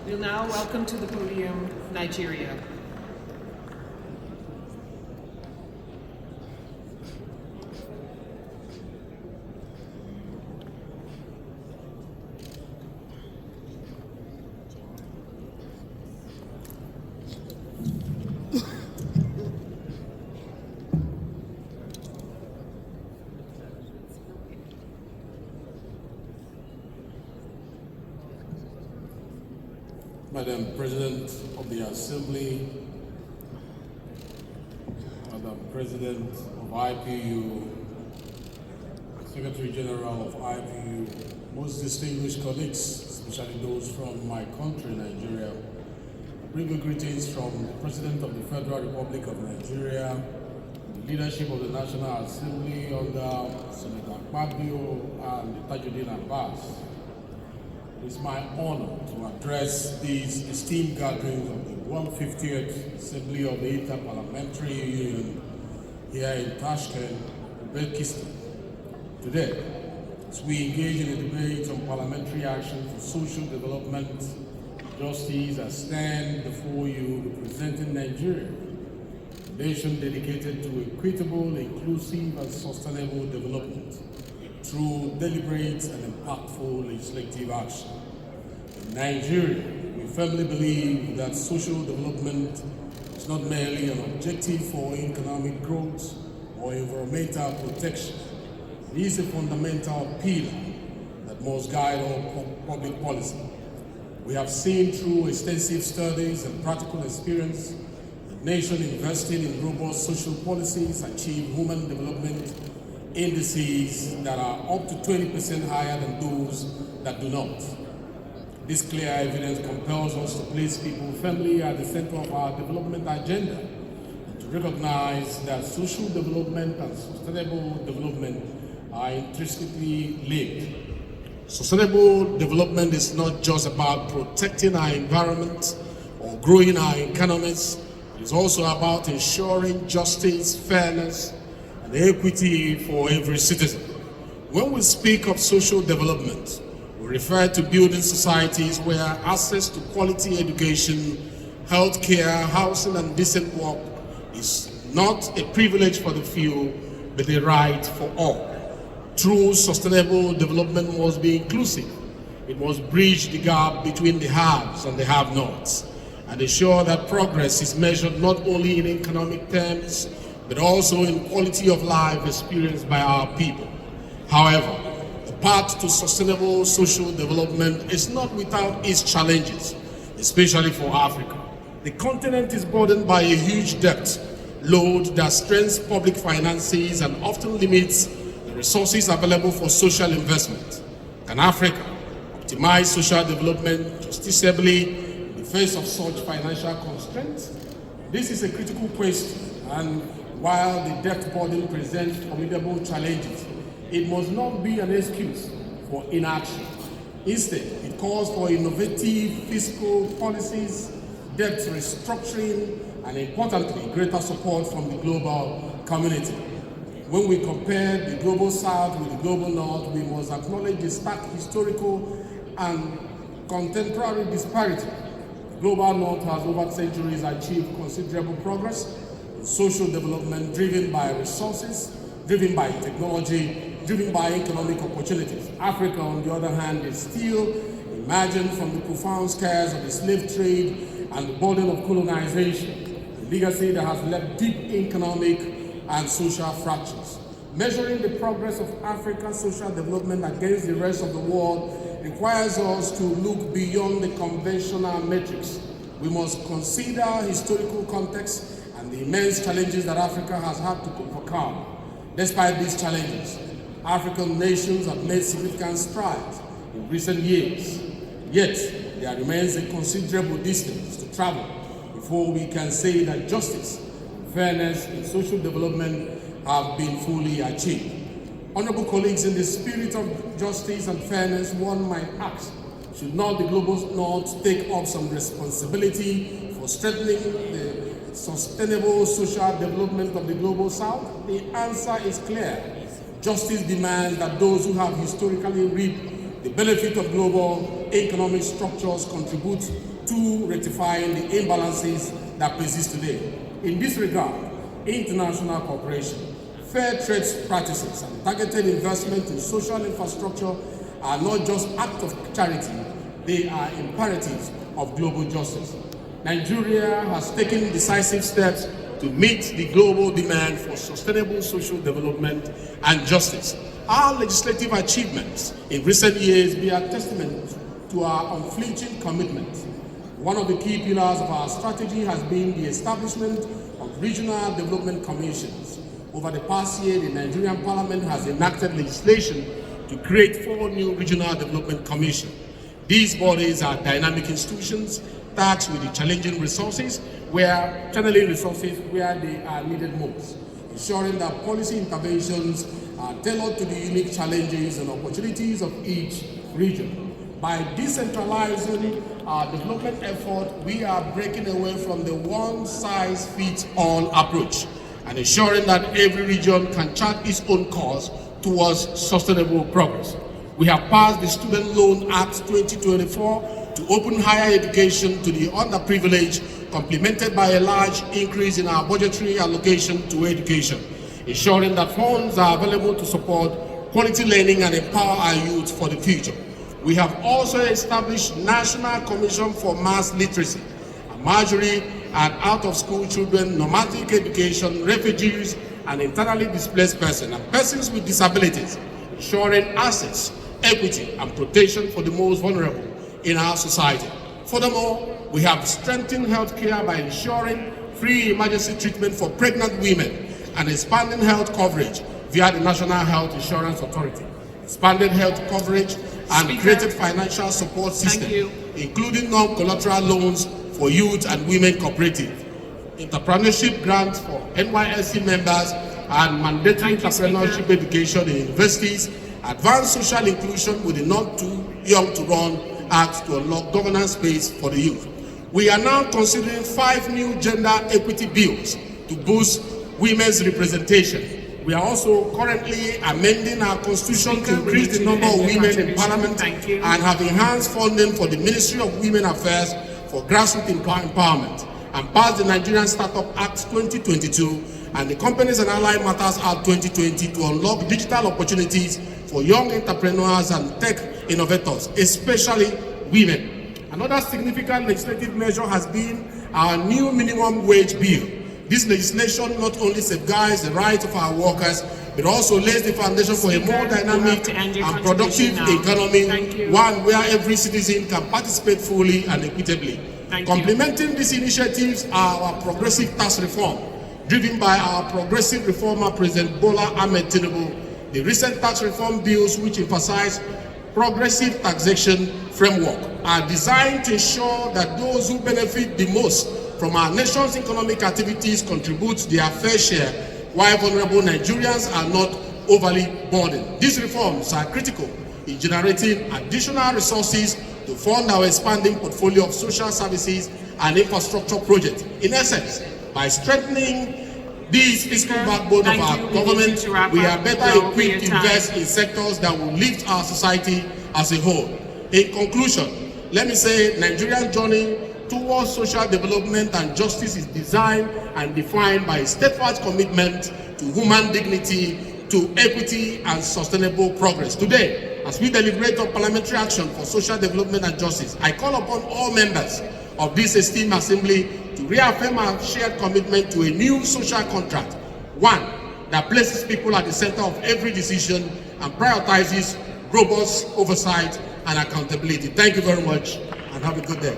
We'll now welcome to the podium Nigeria. Madam President of the Assembly, Madam President of IPU, Secretary General of IPU, most distinguished colleagues, especially those from my country, Nigeria, I bring you greetings from the President of the Federal Republic of Nigeria, the leadership of the National Assembly under Senator Akpabio and Tajuddin Abbas. It is my honor to address these esteemed gatherings of the 150th Assembly of the Parliamentary Union here in Tashkent, Uzbekistan. Today, as we engage in a debate on parliamentary action for social development, justice, I stand before you representing Nigeria, a nation dedicated to equitable, inclusive, and sustainable development through deliberate and impactful legislative action. In Nigeria, we firmly believe that social development is not merely an objective for economic growth or environmental protection. It is a fundamental pillar that must guide all public policy. We have seen through extensive studies and practical experience that nations investing in robust social policies achieve human development indices that are up to 20% higher than those that do not. This clear evidence compels us to place people firmly at the center of our development agenda and to recognize that social development and sustainable development are intrinsically linked. Sustainable development is not just about protecting our environment or growing our economies. It is also about ensuring justice, fairness, and equity for every citizen. When we speak of social development, we refer to building societies where access to quality education, healthcare, housing, and decent work is not a privilege for the few, but a right for all. True sustainable development must be inclusive. It must bridge the gap between the haves and the have-nots and ensure that progress is measured not only in economic terms, but also in quality of life experienced by our people. However, the path to sustainable social development is not without its challenges, especially for Africa. The continent is burdened by a huge debt load that strains public finances and often limits the resources available for social investment. Can Africa optimize social development justicably in the face of such financial constraints? This is a critical question, and while the debt burden presents formidable challenges, it must not be an excuse for inaction. Instead, it calls for innovative fiscal policies, debt restructuring, and importantly, greater support from the global community. When we compare the global south with the global north, we must acknowledge the stark historical and contemporary disparity. The global north has over centuries achieved considerable progress in social development driven by resources, driven by technology, driven by economic opportunities. Africa, on the other hand, is still emerging from the profound scars of the slave trade and the burden of colonization, a legacy that has left deep economic and social fractures. Measuring the progress of African social development against the rest of the world requires us to look beyond the conventional metrics. We must consider historical context and the immense challenges that Africa has had to overcome. Despite these challenges, African nations have made significant strides in recent years. Yet, there remains a considerable distance to travel before we can say that justice, fairness, and social development have been fully achieved. Honorable colleagues, in the spirit of justice and fairness, one might ask, should not the global north take up some responsibility for strengthening the sustainable social development of the global south? The answer is clear. Justice demands that those who have historically reaped The benefit of global economic structures contributes to rectifying the imbalances that persist today. In this regard, international cooperation, fair trade practices, and targeted investment in social infrastructure are not just acts of charity, they are imperatives of global justice. Nigeria has taken decisive steps to meet the global demand for sustainable social development and justice. Our legislative achievements in recent years bear testament to our unflinching commitment. One of the key pillars of our strategy has been the establishment of regional development commissions. Over the past year, the Nigerian Parliament has enacted legislation to create 4 new regional development commissions. These bodies are dynamic institutions tasked with the challenging resources, channeling resources where they are needed most, ensuring that policy interventions are tailored to the unique challenges and opportunities of each region. By decentralizing our development effort, we are breaking away from the one-size-fits-all approach and ensuring that every region can chart its own course towards sustainable progress. We have passed the Student Loan Act 2024 to open higher education to the underprivileged, complemented by a large increase in our budgetary allocation to education, ensuring that funds are available to support quality learning and empower our youth for the future. We have also established National Commission for Mass Literacy, a majority and out-of-school children, nomadic education, refugees, and internally displaced persons, and persons with disabilities, ensuring access, equity, and protection for the most vulnerable in our society. Furthermore, we have strengthened healthcare by ensuring free emergency treatment for pregnant women and expanding health coverage via the National Health Insurance Authority, expanded health coverage, and created financial support system, including non-collateral loans for youth and women cooperatives, entrepreneurship grants for NYSC members, and mandatory entrepreneurship education in universities, advanced social inclusion with the Not Too Young to Run Act to unlock governance space for the youth. We are now considering 5 new gender equity bills to boost women's representation. We are also currently amending our constitution to increase the number of women in parliament and have enhanced funding for the Ministry of Women Affairs for grassroots empowerment, and passed the Nigerian Startup Act 2022 and the Companies and Allied Matters Act 2020 to unlock digital opportunities for young entrepreneurs and tech innovators, especially women. Another significant legislative measure has been our new minimum wage bill. This legislation not only safeguards the rights of our workers, but also lays the foundation for a more dynamic and productive economy, one where every citizen can participate fully and equitably. Complementing these initiatives are our progressive tax reform, driven by our progressive reformer, President Bola Ahmed Tinubu. The recent tax reform bills, which emphasize progressive taxation framework, are designed to ensure that those who benefit the most from our nation's economic activities contribute their fair share, while vulnerable Nigerians are not overly burdened. These reforms are critical in generating additional resources to fund our expanding portfolio of social services and infrastructure projects. In essence, by strengthening this fiscal backbone of our government, we are better equipped to invest in sectors that will lift our society as a whole. In conclusion, let me say Nigeria's journey towards social development and justice is designed and defined by a steadfast commitment to human dignity, to equity and sustainable progress. Today, as we deliberate on parliamentary action for social development and justice, I call upon all members of this esteemed assembly to reaffirm our shared commitment to a new social contract, one that places people at the center of every decision and prioritizes robust oversight and accountability. Thank you very much and have a good day.